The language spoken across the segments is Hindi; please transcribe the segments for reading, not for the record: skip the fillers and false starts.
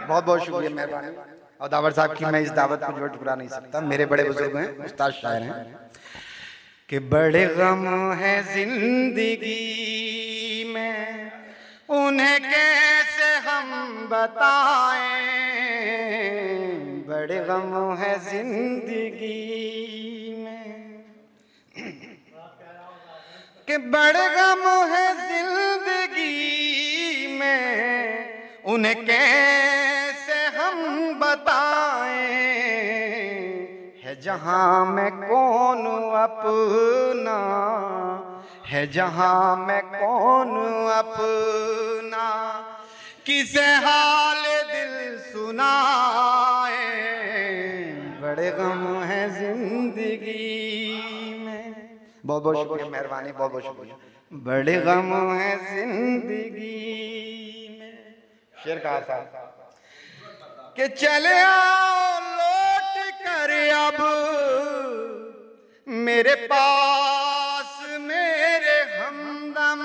बहुत बहुत शुक्रिया, मेहरबानी। और दावर साहब की मैं इस दावत को जो ठुकरा नहीं सकता। मेरे बड़े बुजुर्ग हैं, उस्ताद शायर हैं कि बड़े गम है जिंदगी में, उन्हें कैसे हम बताएं। बड़े गम है जिंदगी में, कि बड़े गम है जिंदगी में, उन्हें कैसे हम बताएं। है जहां में कौन अपना, है जहां में कौन अपना, किसे हाल दिल सुनाए। बड़े गम है जिंदगी में। बहुत बहुत शुक्रिया, मेहरबानी, बहुत बहुत शुक्रिया। बड़े गम है जिंदगी में। शेर कहा था कि चले आओ लौट कर अब मेरे पास मेरे हमदम।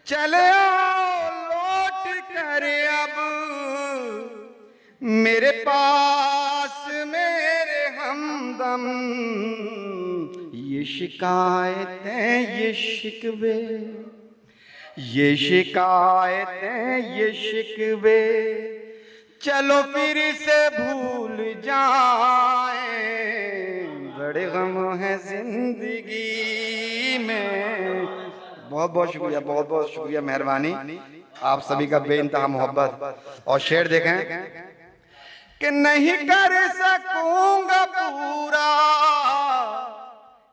चले आओ लौट कर अब मेरे पास मेरे हमदम। ये शिकायतें ये शिकवे, ये शिकायतें ये शिकवे, चलो फिर से भूल जाए। बड़े गम है जिंदगी में। बहुत बहुत शुक्रिया, बहुत बहुत शुक्रिया, मेहरबानी। आप सभी का बेइंतहा मोहब्बत। और शेर देखें कि नहीं कर सकूंगा पूरा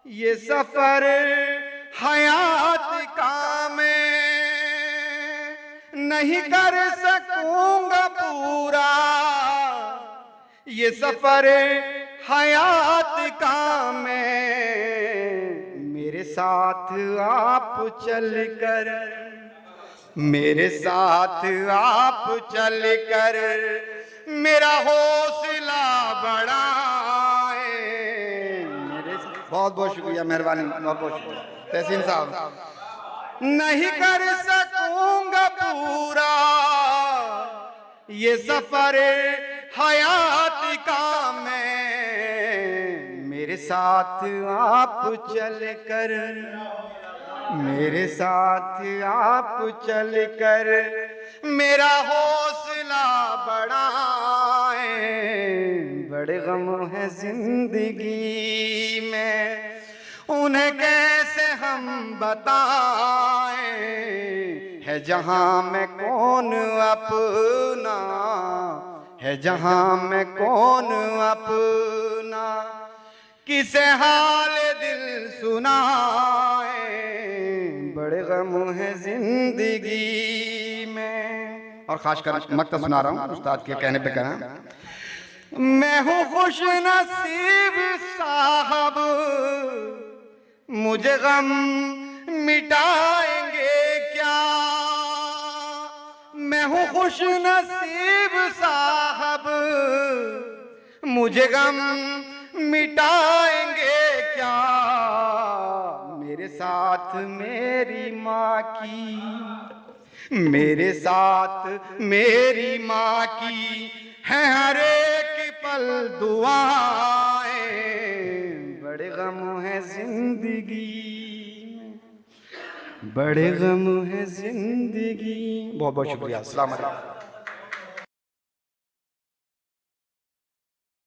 ये सफर हयात का मैं, नहीं कर सकूंगा पूरा ये सफर हयात का मैं। मेरे साथ आप चलकर, मेरे साथ आप चलकर मेरा हौसला बढ़ाए। बहुत बहुत शुक्रिया, मेहरबानी, बहुत बहुत शुक्रिया। तहसीन साहब, नहीं कर सकूंगा पूरा ये सफर हयात का मैं। मेरे साथ आप चलकर, मेरे साथ आप चलकर मेरा हौसला बढ़ाए। बड़े गम है जिंदगी में, उन्हें कैसे हम बताएं। है जहां में कौन अपना, है जहां में कौन अपना, किसे हाल दिल सुनाए। बड़े गम है जिंदगी में। और खासकर मक्ता सुना रहा हूँ, उस्ताद के कहने पे कहा। मैं हूँ खुश नसीब साहब, मुझे गम मिटाएंगे क्या। मैं हूँ खुश नसीब साहब, मुझे गम मिटाएंगे क्या। मेरे साथ मेरी माँ की, मेरे साथ मेरी माँ की है हर एक पल दुआएं। बड़े गम है जिंदगी में, बड़े गम है जिंदगी। बहुत बहुत शुक्रिया। अस्सलाम वालेकुम।